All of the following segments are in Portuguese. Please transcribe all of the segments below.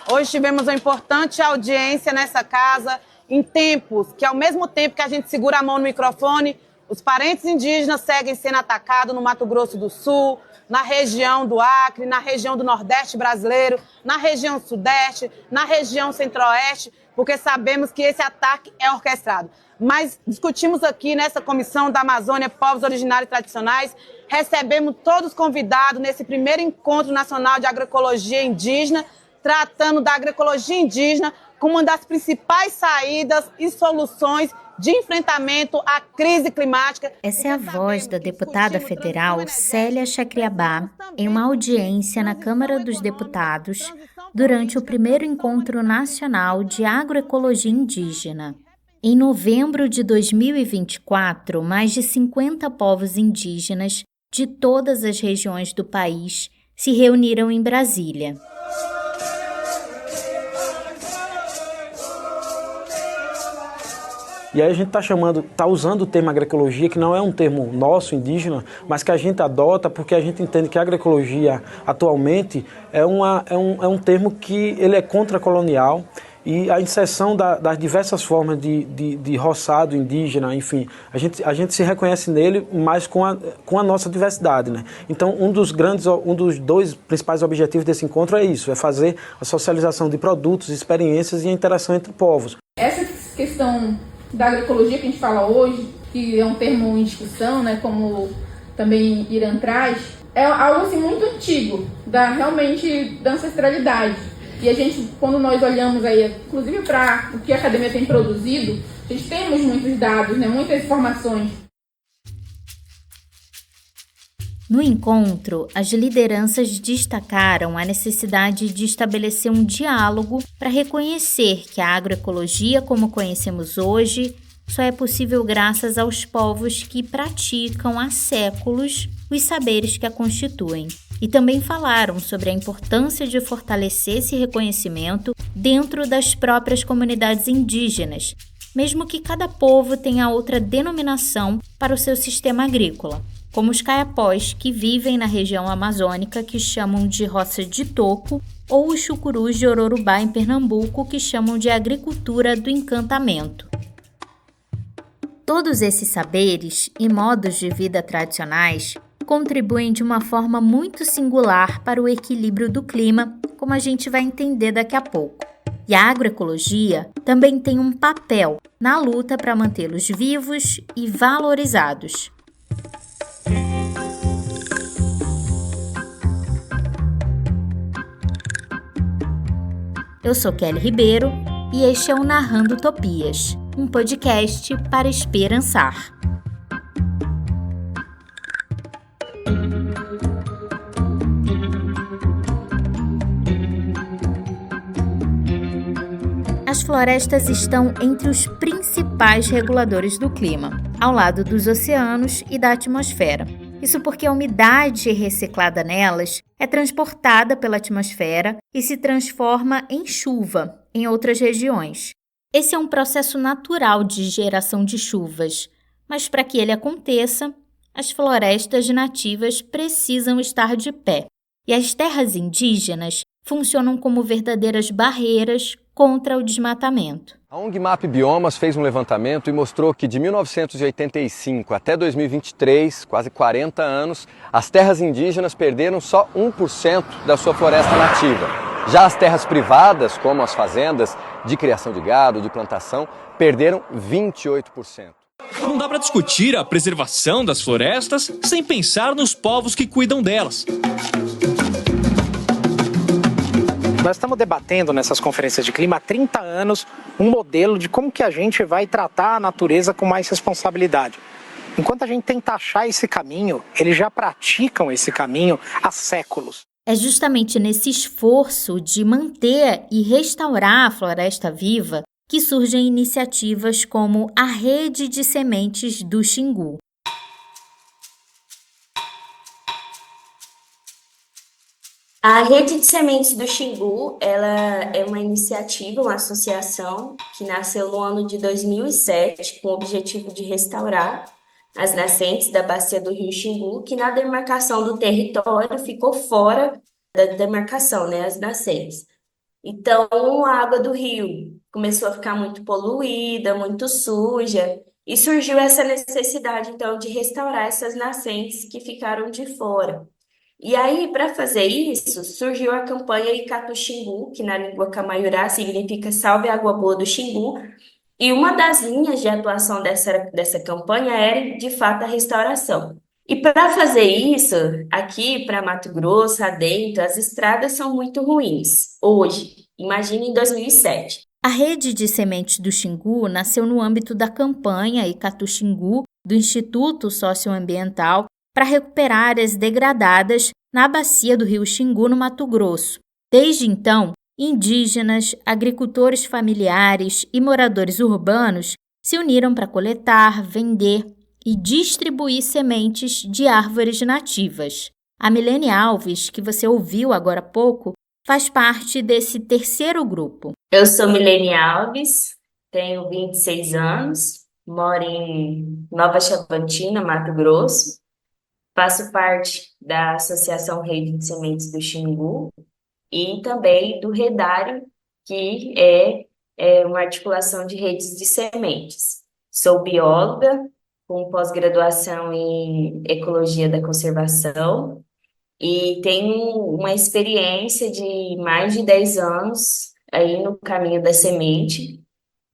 Hoje tivemos uma importante audiência nessa casa, em tempos que, ao mesmo tempo que a gente segura a mão no microfone, os parentes indígenas seguem sendo atacados no Mato Grosso do Sul, na região do Acre, na região do Nordeste brasileiro, na região Sudeste, na região Centro-Oeste, porque sabemos que esse ataque é orquestrado. Mas discutimos aqui nessa Comissão da Amazônia, Povos Originários e Tradicionais, recebemos todos convidados nesse primeiro Encontro Nacional de Agroecologia Indígena, tratando da agroecologia indígena como uma das principais saídas e soluções de enfrentamento à crise climática. Essa é a voz da deputada federal Célia Chacriabá em uma audiência na Câmara dos Deputados durante o primeiro Encontro Nacional de Agroecologia Indígena. Em novembro de 2024, mais de 50 povos indígenas de todas as regiões do país se reuniram em Brasília. E aí a gente está usando o termo agroecologia, que não é um termo nosso, indígena, mas que a gente adota porque a gente entende que a agroecologia atualmente é um termo que ele é contracolonial e a inserção das diversas formas de roçado indígena, enfim, a gente se reconhece nele, mas com a nossa diversidade, né? Então, um dos dois principais objetivos desse encontro é isso, é fazer a socialização de produtos, experiências e a interação entre povos. Essa questão da agroecologia que a gente fala hoje, que é um termo em discussão, né, como também Irã traz, é algo assim, muito antigo, realmente da ancestralidade. E a gente, quando nós olhamos aí, inclusive para o que a academia tem produzido, a gente temos muitos dados, né, muitas informações. No encontro, as lideranças destacaram a necessidade de estabelecer um diálogo para reconhecer que a agroecologia, como conhecemos hoje, só é possível graças aos povos que praticam há séculos os saberes que a constituem. E também falaram sobre a importância de fortalecer esse reconhecimento dentro das próprias comunidades indígenas, mesmo que cada povo tenha outra denominação para o seu sistema agrícola, como os caiapós, que vivem na região amazônica, que chamam de roça de toco, ou os chucurus de Ororubá, em Pernambuco, que chamam de agricultura do encantamento. Todos esses saberes e modos de vida tradicionais contribuem de uma forma muito singular para o equilíbrio do clima, como a gente vai entender daqui a pouco. E a agroecologia também tem um papel na luta para mantê-los vivos e valorizados. Eu sou Kelly Ribeiro e este é o Narrando Utopias, um podcast para esperançar. As florestas estão entre os principais reguladores do clima, ao lado dos oceanos e da atmosfera. Isso porque a umidade reciclada nelas é transportada pela atmosfera e se transforma em chuva em outras regiões. Esse é um processo natural de geração de chuvas, mas para que ele aconteça, as florestas nativas precisam estar de pé. E as terras indígenas funcionam como verdadeiras barreiras contra o desmatamento. A ONG MAP Biomas fez um levantamento e mostrou que de 1985 até 2023, quase 40 anos, as terras indígenas perderam só 1% da sua floresta nativa. Já as terras privadas, como as fazendas de criação de gado, de plantação, perderam 28%. Não dá para discutir a preservação das florestas sem pensar nos povos que cuidam delas. Nós estamos debatendo nessas conferências de clima há 30 anos um modelo de como que a gente vai tratar a natureza com mais responsabilidade. Enquanto a gente tenta achar esse caminho, eles já praticam esse caminho há séculos. É justamente nesse esforço de manter e restaurar a floresta viva que surgem iniciativas como a Rede de Sementes do Xingu. A Rede de Sementes do Xingu, ela é uma iniciativa, uma associação que nasceu no ano de 2007 com o objetivo de restaurar as nascentes da bacia do rio Xingu, que na demarcação do território ficou fora da demarcação, né, as nascentes. Então, a água do rio começou a ficar muito poluída, muito suja, e surgiu essa necessidade, então, de restaurar essas nascentes que ficaram de fora. E aí, para fazer isso, surgiu a campanha Icatu Xingu, que na língua camaiurá significa Salve a Água Boa do Xingu, e uma das linhas de atuação dessa campanha era, de fato, a restauração. E para fazer isso, aqui para Mato Grosso, adentro, as estradas são muito ruins. Hoje, imagine em 2007. A rede de sementes do Xingu nasceu no âmbito da campanha Icatu Xingu do Instituto Socioambiental para recuperar áreas degradadas na bacia do rio Xingu, no Mato Grosso. Desde então, indígenas, agricultores familiares e moradores urbanos se uniram para coletar, vender e distribuir sementes de árvores nativas. A Milene Alves, que você ouviu agora há pouco, faz parte desse terceiro grupo. Eu sou Milene Alves, tenho 26 anos, moro em Nova Chavantina, Mato Grosso. Faço parte da Associação Rede de Sementes do Xingu e também do Redário, que é uma articulação de redes de sementes. Sou bióloga, com pós-graduação em Ecologia da Conservação e tenho uma experiência de mais de 10 anos aí no caminho da semente,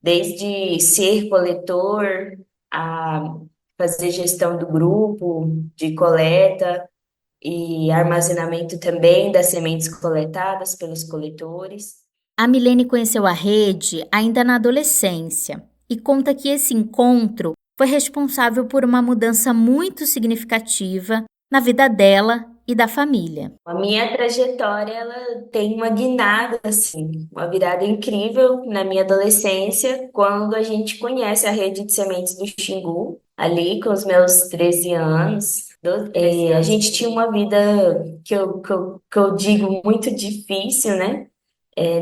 desde ser coletor a fazer gestão do grupo de coleta e armazenamento também das sementes coletadas pelos coletores. A Milene conheceu a rede ainda na adolescência e conta que esse encontro foi responsável por uma mudança muito significativa na vida dela e da família. A minha trajetória, ela tem uma guinada, assim, uma virada incrível na minha adolescência, quando a gente conhece a rede de sementes do Xingu, ali com os meus 13 anos. A gente tinha uma vida que eu digo muito difícil, né?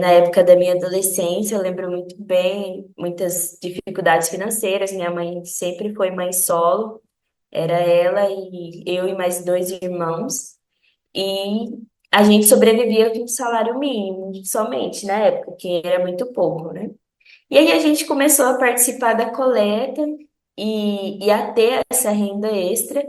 Na época da minha adolescência, eu lembro muito bem, muitas dificuldades financeiras. Minha mãe sempre foi mãe solo, era ela e eu e mais 2 irmãos. E a gente sobrevivia com um salário mínimo somente na época, que era muito pouco, né? E aí a gente começou a participar da coleta e a ter essa renda extra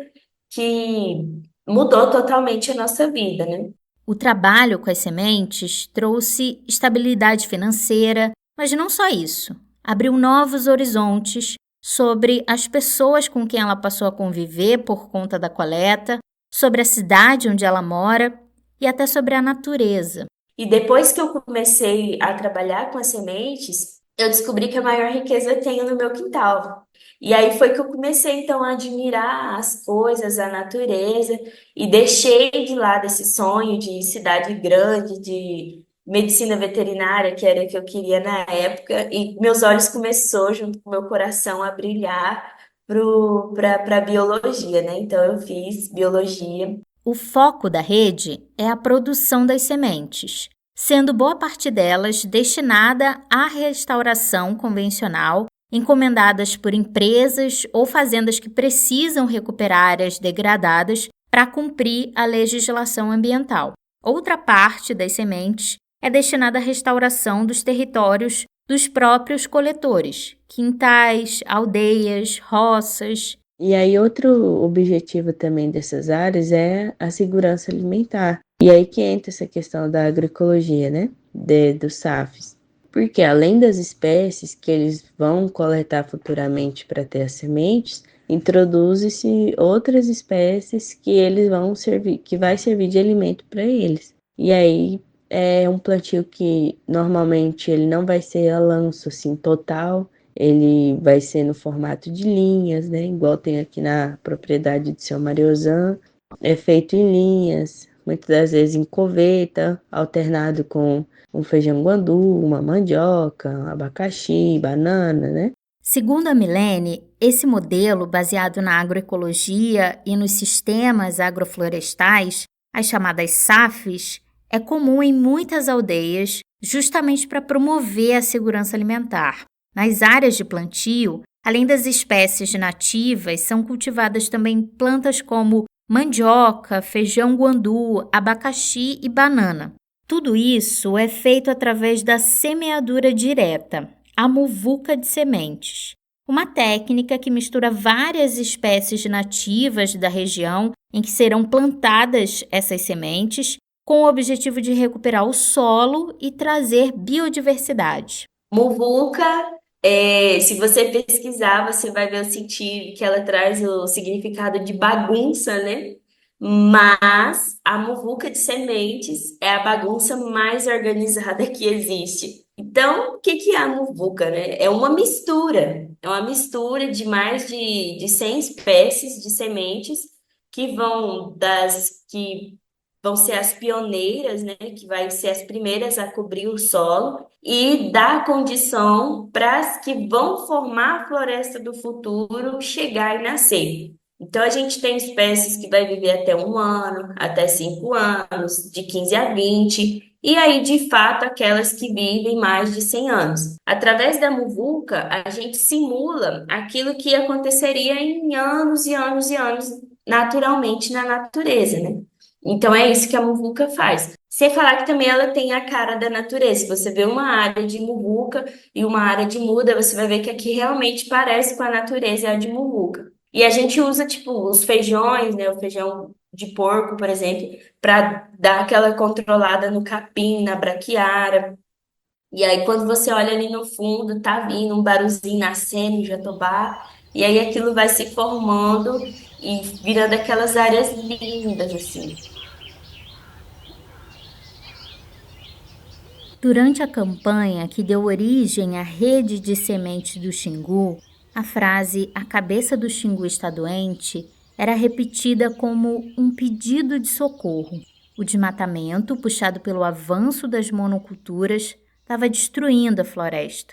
que mudou totalmente a nossa vida, né? O trabalho com as sementes trouxe estabilidade financeira, mas não só isso. Abriu novos horizontes sobre as pessoas com quem ela passou a conviver por conta da coleta, sobre a cidade onde ela mora e até sobre a natureza. E depois que eu comecei a trabalhar com as sementes, eu descobri que a maior riqueza eu tenho no meu quintal. E aí foi que eu comecei, então, a admirar as coisas, a natureza, e deixei de lado esse sonho de cidade grande, de medicina veterinária, que era o que eu queria na época, e meus olhos começou, junto com meu coração, a brilhar para a biologia, né? Então, eu fiz biologia. O foco da rede é a produção das sementes, sendo boa parte delas destinada à restauração convencional, encomendadas por empresas ou fazendas que precisam recuperar áreas degradadas para cumprir a legislação ambiental. Outra parte das sementes é destinada à restauração dos territórios dos próprios coletores, quintais, aldeias, roças. E aí outro objetivo também dessas áreas é a segurança alimentar. E aí que entra essa questão da agroecologia, né? Dos SAFs. Porque além das espécies que eles vão coletar futuramente para ter as sementes, introduz-se outras espécies que eles vão servir, que vai servir de alimento para eles. E aí é um plantio que normalmente ele não vai ser a lanço assim total, ele vai ser no formato de linhas, né? Igual tem aqui na propriedade de seu Mariozan, é feito em linhas, muitas das vezes em coveta, alternado com um feijão guandu, uma mandioca, um abacaxi, banana, né? Segundo a Milene, esse modelo, baseado na agroecologia e nos sistemas agroflorestais, as chamadas SAFs, é comum em muitas aldeias, justamente para promover a segurança alimentar. Nas áreas de plantio, além das espécies nativas, são cultivadas também plantas como mandioca, feijão guandu, abacaxi e banana. Tudo isso é feito através da semeadura direta, a muvuca de sementes. Uma técnica que mistura várias espécies nativas da região em que serão plantadas essas sementes, com o objetivo de recuperar o solo e trazer biodiversidade. Muvuca, se você pesquisar, você vai ver o sentido que ela traz o significado de bagunça, né? Mas a muvuca de sementes é a bagunça mais organizada que existe. Então, o que é a muvuca, né? É uma mistura de mais de 100 espécies de sementes que vão ser as pioneiras, né? Que vai ser as primeiras a cobrir o solo e dar condição para as que vão formar a floresta do futuro chegar e nascer. Então, a gente tem espécies que vai viver até 1 ano, até 5 anos, de 15 a 20, e aí, de fato, aquelas que vivem mais de 100 anos. Através da muvuca, a gente simula aquilo que aconteceria em anos e anos e anos naturalmente na natureza, né? Então, é isso que a muvuca faz. Sem falar que também ela tem a cara da natureza. Se você vê uma área de muvuca e uma área de muda, você vai ver que aqui realmente parece com a natureza, é a de muvuca. E a gente usa, tipo, os feijões, né? O feijão de porco, por exemplo, para dar aquela controlada no capim, na braquiária. E aí, quando você olha ali no fundo, tá vindo um baruzinho nascendo, um jatobá. E aí, aquilo vai se formando e virando aquelas áreas lindas, assim. Durante a campanha que deu origem à rede de sementes do Xingu, a frase "a cabeça do Xingu está doente" era repetida como um pedido de socorro. O desmatamento, puxado pelo avanço das monoculturas, estava destruindo a floresta.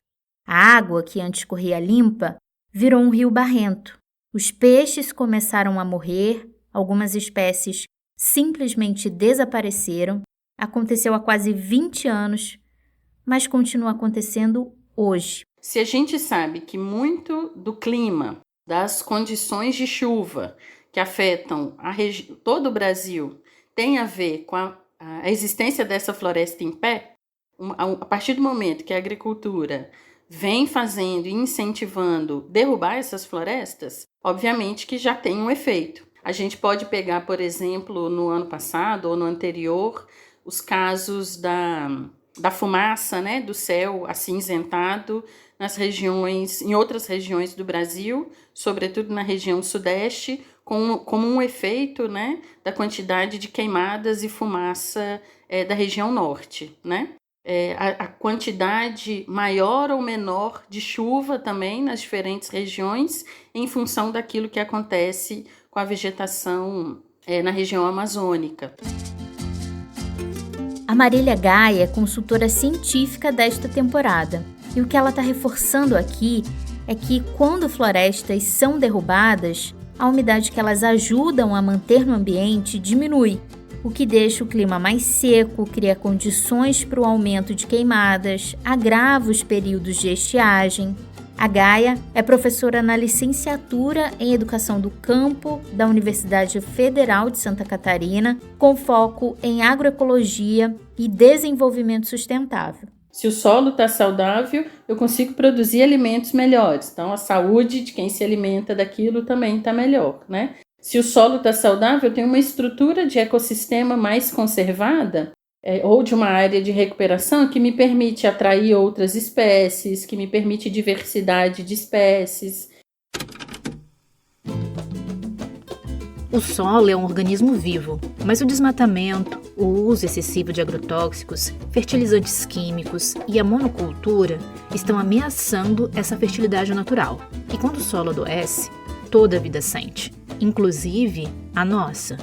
A água, que antes corria limpa, virou um rio barrento. Os peixes começaram a morrer, algumas espécies simplesmente desapareceram. Aconteceu há quase 20 anos, mas continua acontecendo hoje. Se a gente sabe que muito do clima, das condições de chuva que afetam todo o Brasil, tem a ver com a existência dessa floresta em pé, a partir do momento que a agricultura vem fazendo e incentivando derrubar essas florestas, obviamente que já tem um efeito. A gente pode pegar, por exemplo, no ano passado ou no anterior, os casos da fumaça, né, do céu acinzentado em outras regiões do Brasil, sobretudo na região sudeste, como um efeito, né, da quantidade de queimadas e fumaça da região norte, né? A quantidade maior ou menor de chuva também nas diferentes regiões, em função daquilo que acontece com a vegetação na região amazônica. A Marília Gaia é consultora científica desta temporada. E o que ela está reforçando aqui é que quando florestas são derrubadas, a umidade que elas ajudam a manter no ambiente diminui, o que deixa o clima mais seco, cria condições para o aumento de queimadas, agrava os períodos de estiagem. A Gaia é professora na licenciatura em Educação do Campo da Universidade Federal de Santa Catarina, com foco em agroecologia e desenvolvimento sustentável. Se o solo está saudável, eu consigo produzir alimentos melhores. Então, a saúde de quem se alimenta daquilo também está melhor, né? Se o solo está saudável, eu tenho uma estrutura de ecossistema mais conservada, ou de uma área de recuperação que me permite atrair outras espécies, que me permite diversidade de espécies. O solo é um organismo vivo, mas o desmatamento, o uso excessivo de agrotóxicos, fertilizantes químicos e a monocultura estão ameaçando essa fertilidade natural. E quando o solo adoece, toda a vida sente, inclusive a nossa.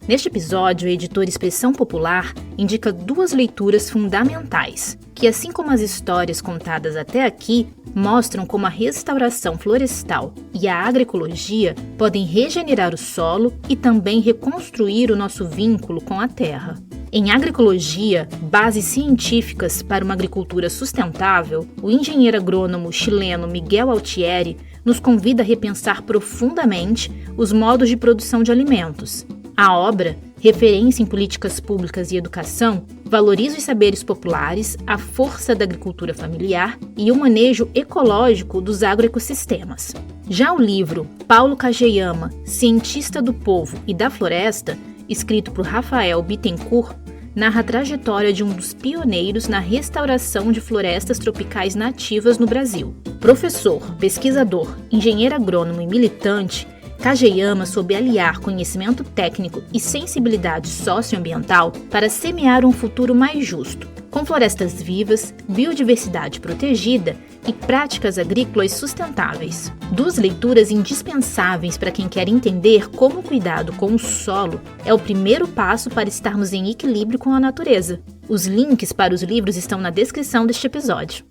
Neste episódio, a editora Expressão Popular indica 2 leituras fundamentais, que, assim como as histórias contadas até aqui, mostram como a restauração florestal e a agroecologia podem regenerar o solo e também reconstruir o nosso vínculo com a terra. Em Agroecologia, Bases Científicas para uma Agricultura Sustentável, o engenheiro agrônomo chileno Miguel Altieri nos convida a repensar profundamente os modos de produção de alimentos. A obra referência em políticas públicas e educação, valoriza os saberes populares, a força da agricultura familiar e o manejo ecológico dos agroecossistemas. Já o livro Paulo Kageyama, Cientista do Povo e da Floresta, escrito por Rafael Bittencourt, narra a trajetória de um dos pioneiros na restauração de florestas tropicais nativas no Brasil. Professor, pesquisador, engenheiro agrônomo e militante, Kageyama soube aliar conhecimento técnico e sensibilidade socioambiental para semear um futuro mais justo, com florestas vivas, biodiversidade protegida e práticas agrícolas sustentáveis. Duas leituras indispensáveis para quem quer entender como o cuidado com o solo é o primeiro passo para estarmos em equilíbrio com a natureza. Os links para os livros estão na descrição deste episódio.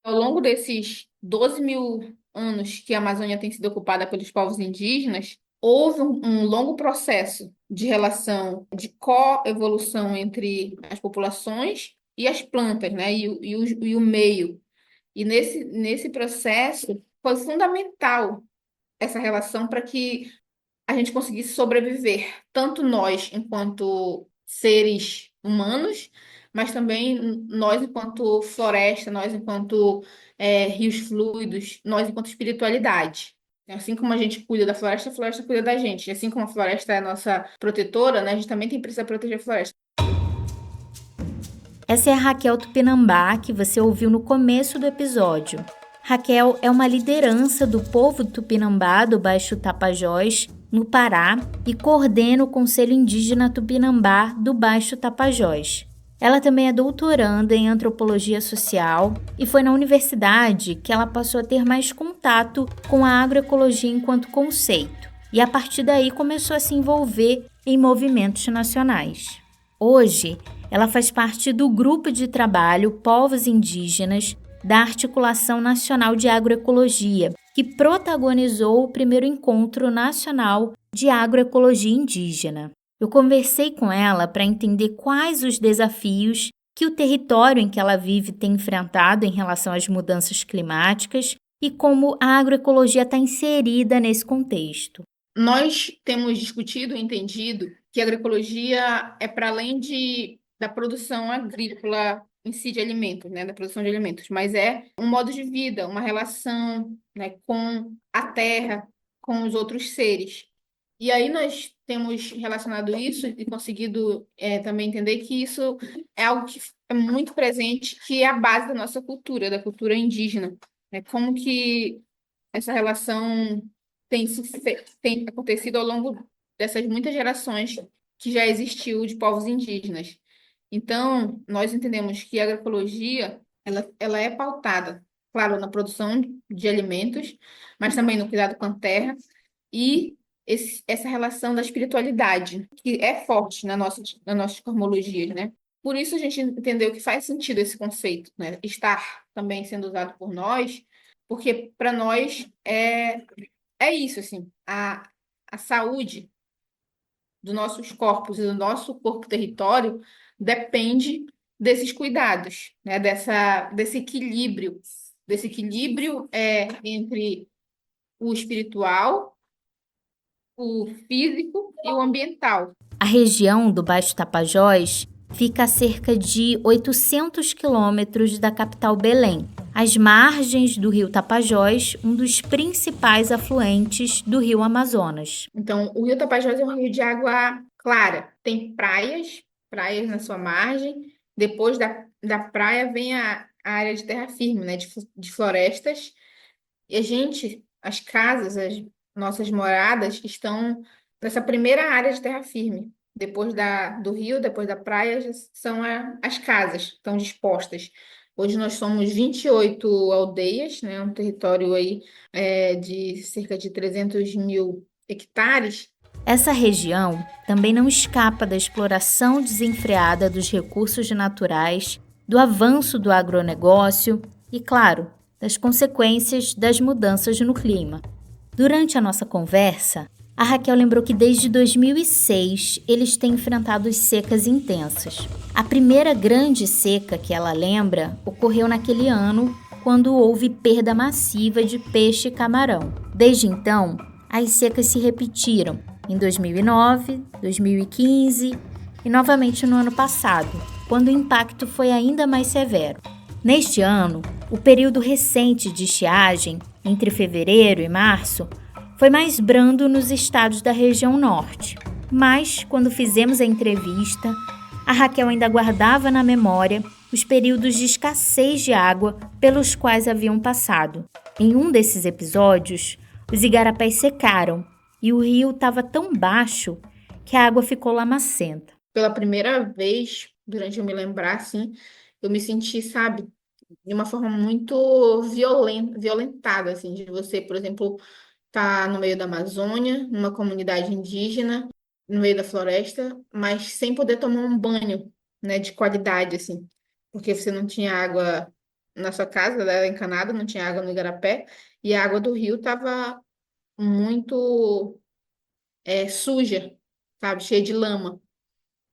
Ao longo desses 12 mil anos que a Amazônia tem sido ocupada pelos povos indígenas, houve um longo processo de relação, de coevolução entre as populações e as plantas, né? E o meio. E nesse processo foi fundamental essa relação para que a gente conseguisse sobreviver, tanto nós enquanto seres humanos, mas também nós enquanto floresta, nós enquanto rios fluidos, nós enquanto espiritualidade. Assim como a gente cuida da floresta, a floresta cuida da gente. E assim como a floresta é a nossa protetora, né, a gente também precisa proteger a floresta. Essa é a Raquel Tupinambá, que você ouviu no começo do episódio. Raquel é uma liderança do povo Tupinambá do Baixo Tapajós, no Pará, e coordena o Conselho Indígena Tupinambá do Baixo Tapajós. Ela também é doutoranda em antropologia social e foi na universidade que ela passou a ter mais contato com a agroecologia enquanto conceito, e a partir daí começou a se envolver em movimentos nacionais. Hoje, ela faz parte do grupo de trabalho Povos Indígenas da Articulação Nacional de Agroecologia, que protagonizou o primeiro encontro nacional de agroecologia indígena. Eu conversei com ela para entender quais os desafios que o território em que ela vive tem enfrentado em relação às mudanças climáticas e como a agroecologia está inserida nesse contexto. Nós temos discutido e entendido que a agroecologia é para além da produção agrícola em si de alimentos, né, da produção de alimentos, mas é um modo de vida, uma relação, né, com a terra, com os outros seres. E aí nós temos relacionado isso e conseguido também entender que isso é algo que é muito presente, que é a base da nossa cultura, da cultura indígena. Como que essa relação tem acontecido ao longo dessas muitas gerações que já existiu de povos indígenas. Então, nós entendemos que a agroecologia ela é pautada, claro, na produção de alimentos, mas também no cuidado com a terra e essa relação da espiritualidade, que é forte nas nossas cosmologias, né? Por isso a gente entendeu que faz sentido esse conceito, né? Estar também sendo usado por nós, porque para nós é isso, assim, a saúde dos nossos corpos e do nosso corpo-território depende desses cuidados, né? Desse equilíbrio entre o espiritual, o físico e o ambiental. A região do Baixo Tapajós fica a cerca de 800 quilômetros da capital Belém, às margens do rio Tapajós, um dos principais afluentes do rio Amazonas. Então, o rio Tapajós é um rio de água clara, tem praias na sua margem, depois da praia vem a área de terra firme, né, de florestas, e as casas, as nossas moradas estão nessa primeira área de terra firme. Depois do rio, depois da praia, já são as casas, estão dispostas. Hoje nós somos 28 aldeias, né, um território aí, de cerca de 300 mil hectares. Essa região também não escapa da exploração desenfreada dos recursos naturais, do avanço do agronegócio e, claro, das consequências das mudanças no clima. Durante a nossa conversa, a Raquel lembrou que desde 2006 eles têm enfrentado secas intensas. A primeira grande seca que ela lembra ocorreu naquele ano, quando houve perda massiva de peixe e camarão. Desde então, as secas se repetiram em 2009, 2015 e novamente no ano passado, quando o impacto foi ainda mais severo. Neste ano, o período recente de estiagem, entre fevereiro e março, foi mais brando nos estados da região norte. Mas, quando fizemos a entrevista, a Raquel ainda guardava na memória os períodos de escassez de água pelos quais haviam passado. Em um desses episódios, os igarapés secaram e o rio estava tão baixo que a água ficou lamacenta. Pela primeira vez, durante eu me lembrar, assim, eu me senti, sabe, de uma forma muito violentada, assim, de você, por exemplo, estar no meio da Amazônia, numa comunidade indígena, no meio da floresta, mas sem poder tomar um banho, né, de qualidade, assim, porque você não tinha água na sua casa, ela era encanada, não tinha água no igarapé, e a água do rio estava muito suja, sabe, cheia de lama.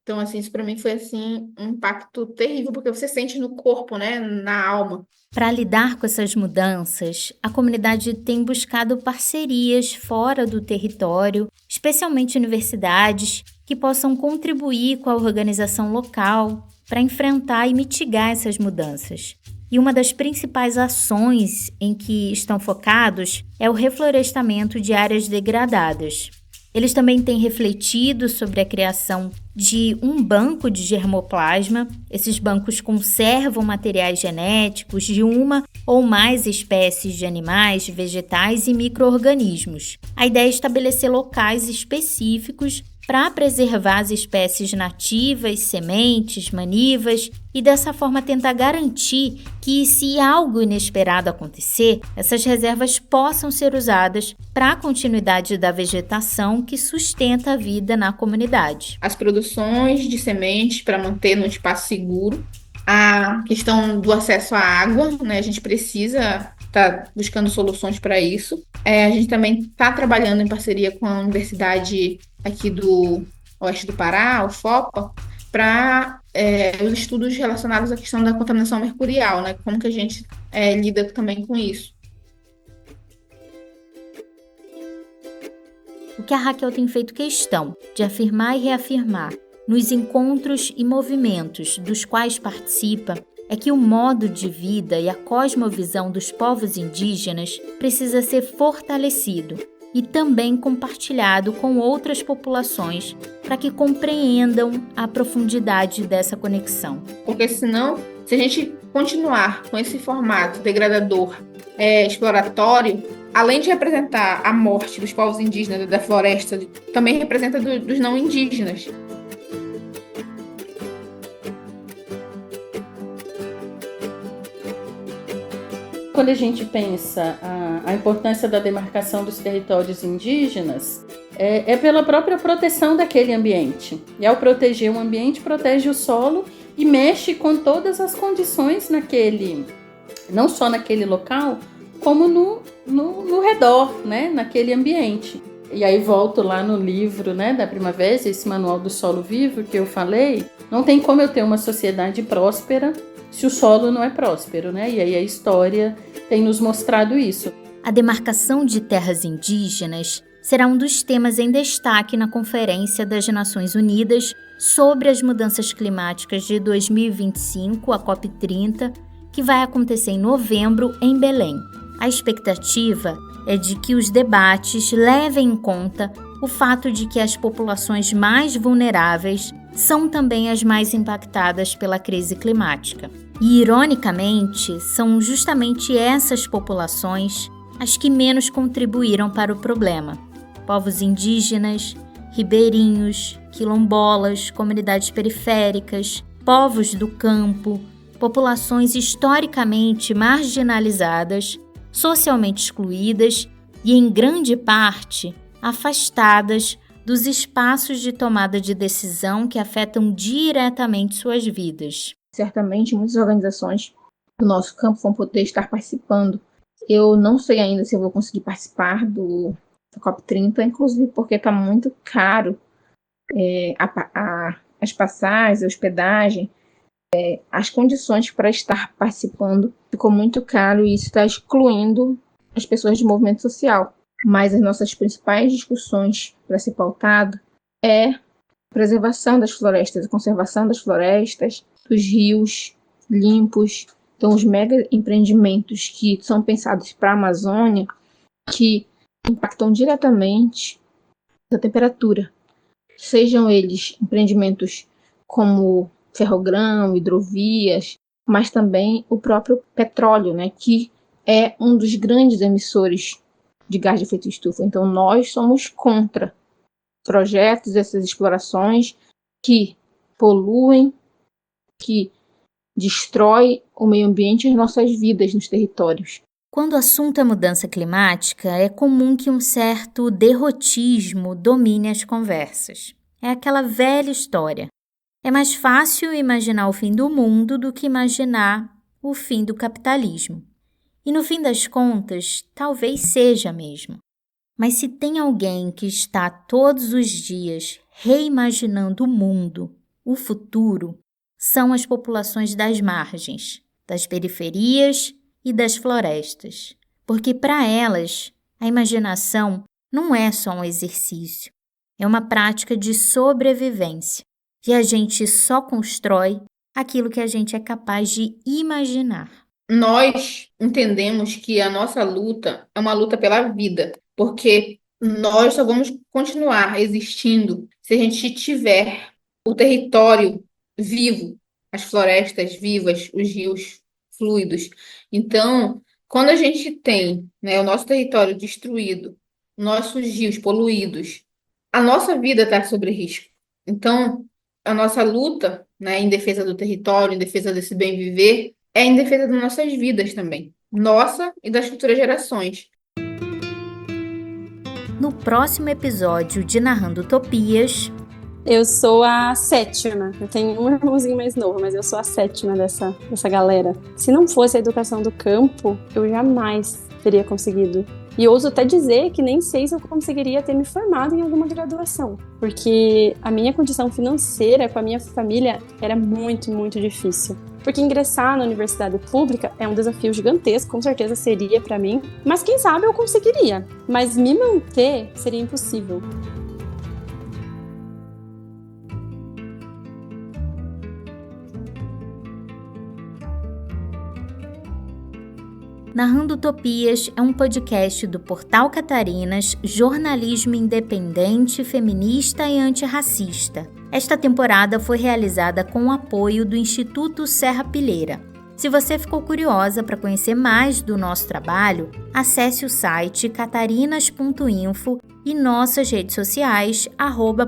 Então, assim, isso para mim foi, assim, um impacto terrível, porque você sente no corpo, né, na alma. Para lidar com essas mudanças, a comunidade tem buscado parcerias fora do território, especialmente universidades, que possam contribuir com a organização local para enfrentar e mitigar essas mudanças. E uma das principais ações em que estão focados é o reflorestamento de áreas degradadas. Eles também têm refletido sobre a criação de um banco de germoplasma. Esses bancos conservam materiais genéticos de uma ou mais espécies de animais, vegetais e micro-organismos. A ideia é estabelecer locais específicos para preservar as espécies nativas, sementes, manivas e dessa forma tentar garantir que, se algo inesperado acontecer, essas reservas possam ser usadas para a continuidade da vegetação que sustenta a vida na comunidade. As produções de sementes para manter no espaço seguro, a questão do acesso à água, né? A gente precisa estar buscando soluções para isso. A gente também está trabalhando em parceria com a universidade aqui do Oeste do Pará, o FOPA, para os estudos relacionados à questão da contaminação mercurial, né? Como que a gente lida também com isso. O que a Raquel tem feito questão de afirmar e reafirmar nos encontros e movimentos dos quais participa é que o modo de vida e a cosmovisão dos povos indígenas precisa ser fortalecido e também compartilhado com outras populações para que compreendam a profundidade dessa conexão. Porque senão, se a gente continuar com esse formato degradador, exploratório, além de representar a morte dos povos indígenas da floresta, também representa dos não indígenas. Quando a gente pensa a importância da demarcação dos territórios indígenas, é pela própria proteção daquele ambiente. E ao proteger o ambiente, protege o solo e mexe com todas as condições não só naquele local, como no redor, né, naquele ambiente. E aí volto lá no livro, né, da Primavera, esse manual do solo vivo que eu falei, não tem como eu ter uma sociedade próspera se o solo não é próspero, né? E aí a história tem nos mostrado isso. A demarcação de terras indígenas será um dos temas em destaque na Conferência das Nações Unidas sobre as Mudanças Climáticas de 2025, a COP30, que vai acontecer em novembro em Belém. A expectativa é de que os debates levem em conta o fato de que as populações mais vulneráveis são também as mais impactadas pela crise climática. E, ironicamente, são justamente essas populações as que menos contribuíram para o problema. Povos indígenas, ribeirinhos, quilombolas, comunidades periféricas, povos do campo, populações historicamente marginalizadas, socialmente excluídas e, em grande parte, afastadas dos espaços de tomada de decisão que afetam diretamente suas vidas. Certamente, muitas organizações do nosso campo vão poder estar participando. Eu não sei ainda se eu vou conseguir participar da COP30, inclusive porque está muito caro as passagens, a hospedagem, as condições para estar participando ficou muito caro e isso está excluindo as pessoas de movimento social. mas as nossas principais discussões para ser pautado é a preservação das florestas, a conservação das florestas, dos rios limpos. Então, os mega empreendimentos que são pensados para a Amazônia, que impactam diretamente a temperatura, sejam eles empreendimentos como ferrogrão, hidrovias, mas também o próprio petróleo, né, que é um dos grandes emissores de gás de efeito estufa. Então, nós somos contra projetos, essas explorações que poluem, que destrói o meio ambiente e as nossas vidas nos territórios. Quando o assunto é mudança climática, é comum que um certo derrotismo domine as conversas. É aquela velha história. É mais fácil imaginar o fim do mundo do que imaginar o fim do capitalismo. E no fim das contas, talvez seja mesmo. Mas se tem alguém que está todos os dias reimaginando o mundo, o futuro, são as populações das margens, das periferias e das florestas. Porque para elas, a imaginação não é só um exercício, é uma prática de sobrevivência. E a gente só constrói aquilo que a gente é capaz de imaginar. Nós entendemos que a nossa luta é uma luta pela vida, porque nós só vamos continuar existindo se a gente tiver o território vivo, as florestas vivas, os rios fluidos. Então, quando a gente tem, né, o nosso território destruído, nossos rios poluídos, a nossa vida está sob risco. Então, a nossa luta, né, em defesa do território, em defesa desse bem viver, é em defesa das nossas vidas também, nossa e das futuras gerações. No próximo episódio de Narrando Utopias... Eu sou a 7ª, eu tenho um irmãozinho mais novo, mas eu sou a 7ª dessa galera. Se não fosse a educação do campo, eu jamais teria conseguido. E ouso até dizer que nem sei se eu conseguiria ter me formado em alguma graduação, porque a minha condição financeira com a minha família era muito, muito difícil. Porque ingressar na universidade pública é um desafio gigantesco, com certeza seria para mim, mas quem sabe eu conseguiria. Mas me manter seria impossível. Narrando Utopias é um podcast do Portal Catarinas, jornalismo independente, feminista e antirracista. Esta temporada foi realizada com o apoio do Instituto Serra Pilheira. Se você ficou curiosa para conhecer mais do nosso trabalho, acesse o site catarinas.info e nossas redes sociais,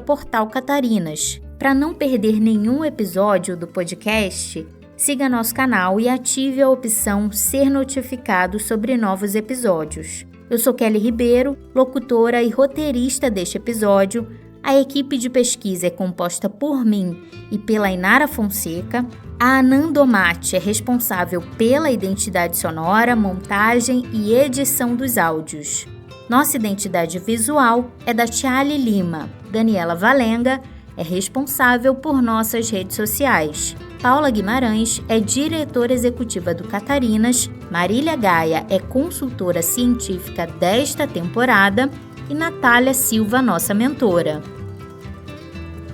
@portalcatarinas. Para não perder nenhum episódio do podcast, siga nosso canal e ative a opção Ser Notificado sobre novos episódios. Eu sou Kelly Ribeiro, locutora e roteirista deste episódio. A equipe de pesquisa é composta por mim e pela Inara Fonseca. A Anandomate é responsável pela identidade sonora, montagem e edição dos áudios. Nossa identidade visual é da Tiali Lima. Daniela Valenga é responsável por nossas redes sociais. Paula Guimarães é diretora executiva do Catarinas, Marília Gaia é consultora científica desta temporada e Natália Silva, nossa mentora.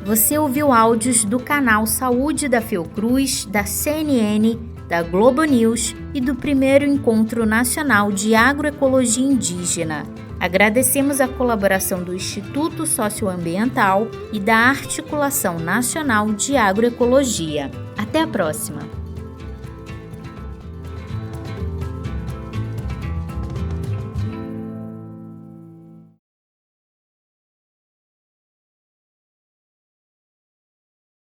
Você ouviu áudios do canal Saúde da Fiocruz, da CNN, da Globo News e do primeiro Encontro Nacional de Agroecologia Indígena. Agradecemos a colaboração do Instituto Socioambiental e da Articulação Nacional de Agroecologia. Até a próxima!